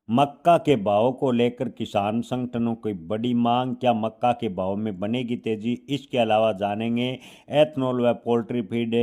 मक्का के भाव को लेकर किसान संगठनों की बड़ी मांग, क्या मक्का के भाव में बनेगी तेजी? इसके अलावा जानेंगे एथनॉल व पोल्ट्री फीड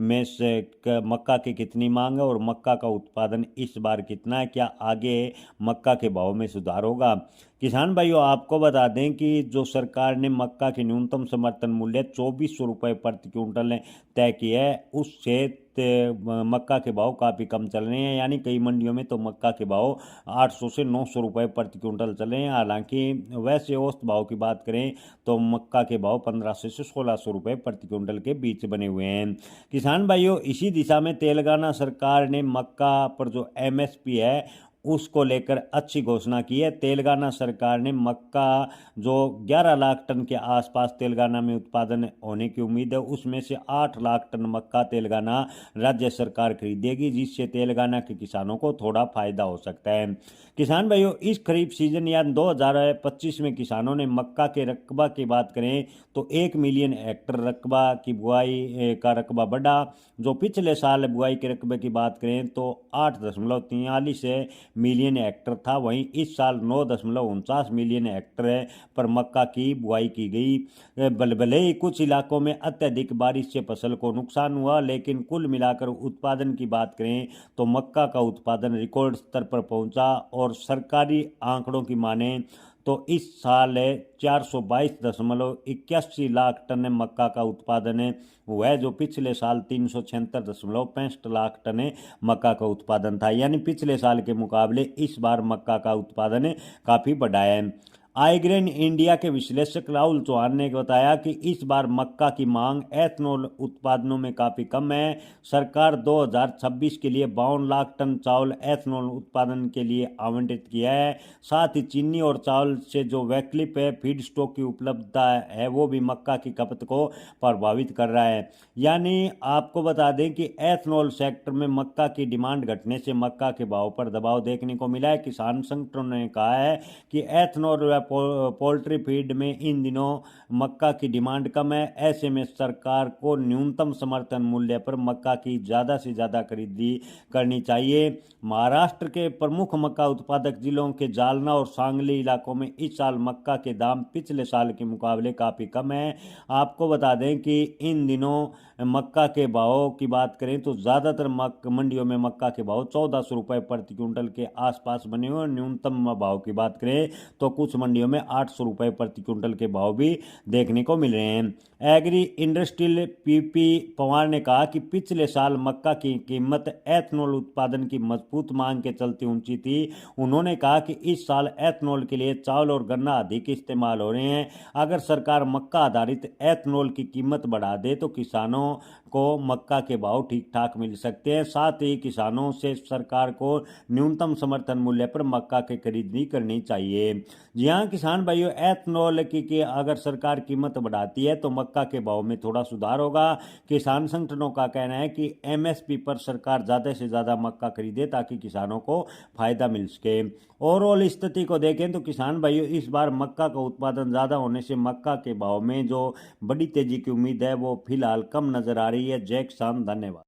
में से मक्का की कितनी मांग है और मक्का का उत्पादन इस बार कितना है, क्या आगे मक्का के भाव में सुधार होगा? किसान भाइयों, आपको बता दें कि जो सरकार ने मक्का के न्यूनतम समर्थन मूल्य 2400 रुपये प्रति क्विंटल तय किया है, उससे मक्का के भाव काफ़ी कम चल रहे हैं। यानी कई मंडियों में तो मक्का के भाव 800 से 900 रुपये प्रति क्विंटल चल रहे हैं। हालांकि वैसे औसत भाव की बात करें तो मक्का के भाव 1500 से 1600 रुपये प्रति क्विंटल के बीच बने हुए हैं। किसान भाइयों, इसी दिशा में तेलंगाना सरकार ने मक्का पर जो एमएसपी है उसको लेकर अच्छी घोषणा की है। तेलंगाना सरकार ने मक्का जो 11 लाख टन के आसपास तेलंगाना में उत्पादन होने की उम्मीद है, उसमें से 8 लाख टन मक्का तेलंगाना राज्य सरकार खरीदेगी, जिससे तेलंगाना के किसानों को थोड़ा फायदा हो सकता है। किसान भाइयों, इस खरीफ सीजन या 2025 में किसानों ने मक्का के रकबा की बात करें तो 1 मिलियन हेक्टर रकबा की बुआई का रकबा बढ़ा। जो पिछले साल बुआई के रकबे की बात करें तो 8.43 मिलियन हेक्टर था, वहीं इस साल 9.49 मिलियन हेक्टर पर मक्का की बुआई की गई। भले ही कुछ इलाकों में अत्यधिक बारिश से फसल को नुकसान हुआ, लेकिन कुल मिलाकर उत्पादन की बात करें तो मक्का का उत्पादन रिकॉर्ड स्तर पर पहुंचा और सरकारी आंकड़ों की माने तो इस साल 422.81 लाख टन मक्का का उत्पादन हुआ है, जो पिछले साल 376.65 लाख टन मक्का का उत्पादन था। यानी पिछले साल के मुकाबले इस बार मक्का का उत्पादन काफ़ी बढ़ा है। आईग्रेन इंडिया के विश्लेषक राहुल चौहान ने बताया कि इस बार मक्का की मांग एथनॉल उत्पादनों में काफ़ी कम है। सरकार 2026 के लिए 52 लाख टन चावल एथनॉल उत्पादन के लिए आवंटित किया है। साथ ही चीनी और चावल से जो वैकल्पिक है फीड स्टॉक की उपलब्धता है, वो भी मक्का की खपत को प्रभावित कर रहा है। यानी आपको बता दें कि एथनॉल सेक्टर में मक्का की डिमांड घटने से मक्का के भाव पर दबाव देखने को मिला है। किसान संगठनों ने कहा है कि एथनॉल व पोल्ट्री फीड में इन दिनों मक्का की डिमांड कम है। ऐसे में सरकार को न्यूनतम समर्थन मूल्य पर मक्का की ज़्यादा से ज़्यादा खरीदी करनी चाहिए। महाराष्ट्र के प्रमुख मक्का उत्पादक जिलों के जालना और सांगली इलाकों में इस साल मक्का के दाम पिछले साल के मुकाबले काफ़ी कम है। आपको बता दें कि इन दिनों मक्का के भाव की बात करें तो ज़्यादातर मंडियों में मक्का के भाव 1400 रुपये प्रति क्विंटल के आसपास बने हुए हैं। न्यूनतम भाव की बात करें तो कुछ मंडियों में 800 रुपये प्रति क्विंटल के भाव भी देखने को मिल रहे हैं। एग्री इंडस्ट्रियल पीपी पवार ने कहा कि पिछले साल मक्का की कीमत एथनॉल उत्पादन की मजबूत मांग के चलते ऊंची थी। उन्होंने कहा कि इस साल एथनॉल के लिए चावल और गन्ना अधिक इस्तेमाल हो रहे हैं। अगर सरकार मक्का आधारित एथनॉल की कीमत बढ़ा दे तो किसानों को मक्का के भाव ठीक ठाक मिल सकते हैं। साथ ही किसानों से सरकार को न्यूनतम समर्थन मूल्य पर मक्का की खरीदी करनी चाहिए। जी हाँ किसान भाइयों, एथनॉल की अगर सरकार कीमत बढ़ाती है तो मक्का के भाव में थोड़ा सुधार होगा। किसान संगठनों का कहना है कि एमएसपी पर सरकार ज़्यादा से ज़्यादा मक्का खरीदे ताकि किसानों को फायदा मिल सके। ओवरऑल स्थिति को देखें तो किसान भाइयों, इस बार मक्का का उत्पादन ज़्यादा होने से मक्का के भाव में जो बड़ी तेजी की उम्मीद है वो फिलहाल कम नज़र आ रही है। जय किसान, धन्यवाद।